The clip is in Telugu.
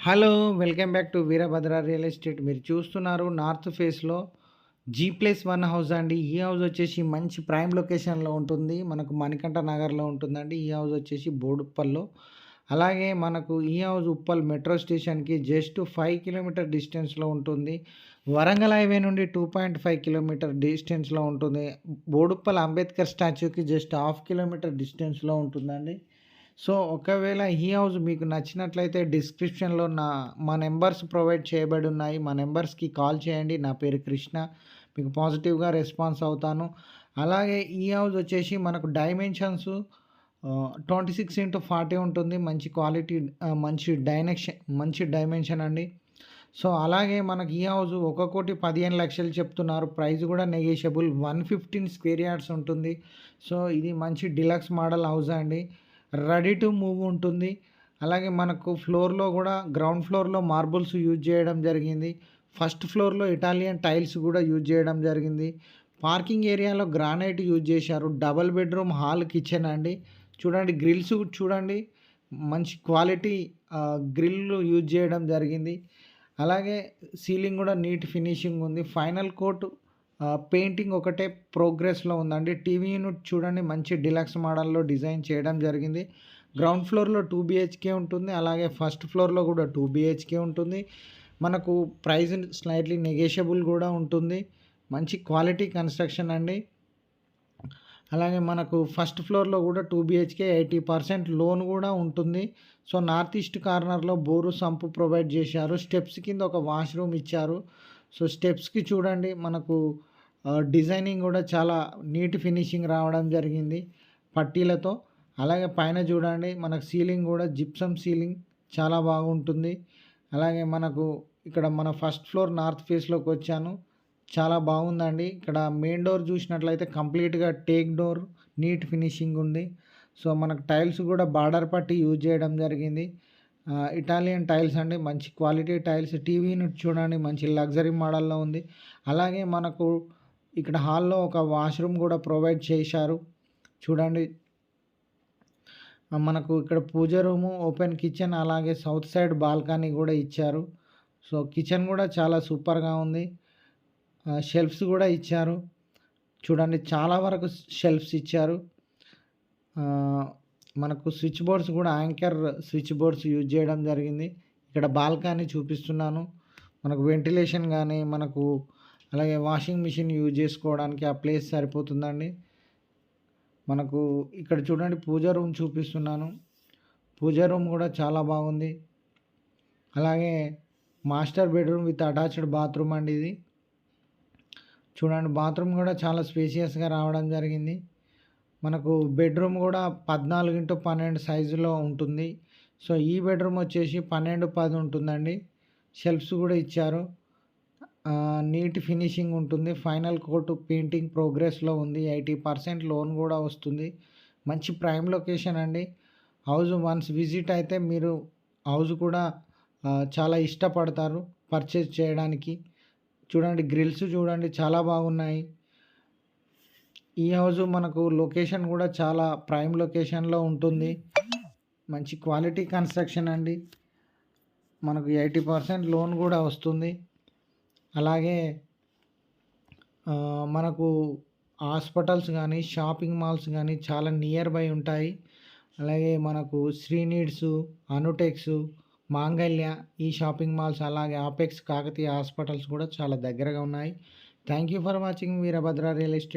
Hello! Welcome back to Veerabhadra real estate. మీరు చూస్తున్నారు నార్త్ ఫేస్‌లో జీ+1 హౌస్ అండి. ఈ హౌస్ వచ్చేసి మంచి ప్రైమ్ లొకేషన్‌లో ఉంటుంది. మనకు మణికంఠ నగర్‌లో ఉంటుందండి. ఈ హౌస్ వచ్చేసి బోడుప్పల్లో. అలాగే మనకు ఈ హౌస్ ఉప్పల్ మెట్రో స్టేషన్‌కి జస్ట్ 5 కిలోమీటర్ డిస్టెన్స్‌లో ఉంటుంది. వరంగల్ హైవే నుండి 2.5 కిలోమీటర్ డిస్టెన్స్‌లో ఉంటుంది. బోడుప్పల్ అంబేద్కర్ స్టాచ్యూకి జస్ట్ హాఫ్ కిలోమీటర్ డిస్టెన్స్‌లో ఉంటుందండి. సో, ఒకవేళ ఈ హౌస్ మీకు నచ్చినట్లయితే డిస్క్రిప్షన్‌లో మా నంబర్స్ ప్రొవైడ్ చేయబడున్నాయి. మా నంబర్స్‌కి కాల్ చేయండి. నా పేరు కృష్ణ. మీకు పాజిటివ్‌గా రెస్పాన్స్ అవుతాను. అలాగే ఈ హౌస్ వచ్చేసి మనకు డైమెన్షన్స్ 26x40 ఉంటుంది. మంచి క్వాలిటీ మంచి డైమెన్షన్ అండి. సో, అలాగే మనకి ఈ హౌస్ 1,15,00,000 చెప్తున్నారు. ప్రైస్ కూడా నెగోషియబుల్. 115 స్క్వేర్ యార్డ్స్ ఉంటుంది. సో, ఇది మంచి డీలక్స్ మోడల్ హౌస్ అండి. రెడీ టు మూవ్ ఉంటుంది. అలాగే మనకు ఫ్లోర్‌లో గూడా గ్రౌండ్ ఫ్లోర్‌లో మార్బుల్స్ యూజ్ చేయడం జరిగింది. ఫస్ట్ ఫ్లోర్‌లో ఇటాలియన్ టైల్స్ గూడా యూజ్ చేయడం జరిగింది. పార్కింగ్ ఏరియాలో గ్రానైట్ యూజ్ చేశారు. డబుల్ బెడ్‌రూమ్ హాల్ కిచెన్ అండి. చూడండి గ్రిల్స్ చూడండి. మంచి క్వాలిటీ గ్రిల్ యూజ్ చేయడం జరిగింది. అలాగే సీలింగ్ గూడా నీట్ ఫినిషింగ్ ఉంది. ఫైనల్ కోట్ పెయింటింగ్ ఒకటే ప్రోగ్రెస్‌లో ఉందండి. టీవీ యూనిట్ చూడండి మంచి డీలక్స్ మోడల్‌లో డిజైన్ చేయడం జరిగింది. గ్రౌండ్ ఫ్లోర్‌లో 2 బీహెచ్‌కే ఉంటుంది. అలాగే ఫస్ట్ ఫ్లోర్‌లో కూడా 2 బీహెచ్‌కే ఉంటుంది. మనకు ప్రైస్ స్లైట్‌లీ నెగోషియబుల్ గూడా ఉంటుంది. మంచి క్వాలిటీ కన్‌స్ట్రక్షన్ అండి. అలాగే మనకు ఫస్ట్ ఫ్లోర్‌లో కూడా 2 బీహెచ్‌కే 80% లోన్ గూడా ఉంటుంది. సో, నార్త్ ఈస్ట్ కార్నర్‌లో బోరు సంపు ప్రొవైడ్ చేశారు. స్టెప్స్ కింద ఒక వాష్‌రూమ్ ఇచ్చారు. సో, స్టెప్స్‌కి చూడండి మనకు డిజైనింగ్ గూడా చాలా నీట్ ఫినిషింగ్ రావడం జరిగింది పట్టీలతో. అలాగే పైన చూడండి మనకు సీలింగ్ గూడా జిప్సమ్ సీలింగ్ చాలా బాగుంటుంది. అలాగే మనకు ఇక్కడ మన ఫస్ట్ ఫ్లోర్ నార్త్ ఫేస్‌లోకొచ్చాను. చాలా బాగుందండి. ఇక్కడ మెయిన్ డోర్ చూసినట్లయితే కంప్లీట్‌గా టేక్ డోర్ నీట్ ఫినిషింగ్ ఉంది. సో, మనకు టైల్స్ గూడా బార్డర్ పట్టి యూజ్ చేయడం జరిగింది. ఇటాలియన్ టైల్స్ అండి. మంచి క్వాలిటీ టైల్స్. టీవీ యూనిట్ చూడండి మంచి లగ్జరీ మోడల్‌లో ఉంది. అలాగే మనకు ఇక్కడ హాల్‌లో ఒక వాష్‌రూమ్ గూడా ప్రొవైడ్ చేశారు. చూడండి. మనకు ఇక్కడ పూజ రూము, ఓపెన్ కిచెన్ అలాగే సౌత్ సైడ్ బాల్కనీ గూడా ఇచ్చారు. సో, కిచెన్ గూడా చాలా సూపర్‌గా ఉంది. షెల్ఫ్స్ గూడా ఇచ్చారు. చూడండి చాలా వరకు షెల్ఫ్స్ ఇచ్చారు. మనకు స్విచ్ బోర్డ్స్ గూడా యాంకర్ స్విచ్ బోర్డ్స్ యూజ్ చేయడం జరిగింది. ఇక్కడ బాల్కనీ చూపిస్తున్నాను. మనకు వెంటిలేషన్ గానీ, మనకు అలాగే వాషింగ్ మిషన్ యూజ్ చేసుకోవడానికి ఆ ప్లేస్ సరిపోతుందండి. మనకు ఇక్కడ చూడండి పూజ రూమ్ చూపిస్తున్నాను. పూజ రూమ్ గూడా చాలా బాగుంది. అలాగే master bedroom with attached bathroom అండి ఇది. చూడండి బాత్రూమ్ గూడా చాలా స్పేషియస్‌గా రావడం జరిగింది. మనకు బెడ్‌రూమ్ గూడా 14x12 సైజులో ఉంటుంది. సో, ఈ బెడ్‌రూమ్ వచ్చేసి 12:10 ఉంటుందండి. షెల్ఫ్స్ గూడా ఇచ్చారు. నీట్ ఫినిషింగ్ ఉంటుంది. ఫైనల్ కోట్ పెయింటింగ్ ప్రోగ్రెస్‌లో ఉంది. 80% లోన్ గూడా వస్తుంది. మంచి ప్రైమ్ లొకేషన్ అండి. హౌస్ వన్స్ విజిట్ అయితే మీరు హౌస్ కూడా చాలా ఇష్టపడతారు పర్చేజ్ చేయడానికి. చూడండి గ్రిల్స్ చూడండి చాలా బాగున్నాయి. ఈ హౌస్ మనకు లొకేషన్ కూడా చాలా ప్రైమ్ లొకేషన్‌లో ఉంటుంది. మంచి క్వాలిటీ కన్‌స్ట్రక్షన్ అండి. మనకు 80% లోన్ కూడా వస్తుంది. అలాగే మనకు హాస్పిటల్స్ గానీ, షాపింగ్ మాల్స్ గానీ చాలా నియర్ బై ఉంటాయి. అలాగే మనకు శ్రీ నీడ్స్, అనుటెక్స్, మాంగళ్య ఈ షాపింగ్ మాల్స్ అలాగే ఆపెక్స్, కాకతీయ హాస్పిటల్స్ కూడా చాలా దగ్గరగా ఉన్నాయి. Thank you for watching Veerabhadra real estate.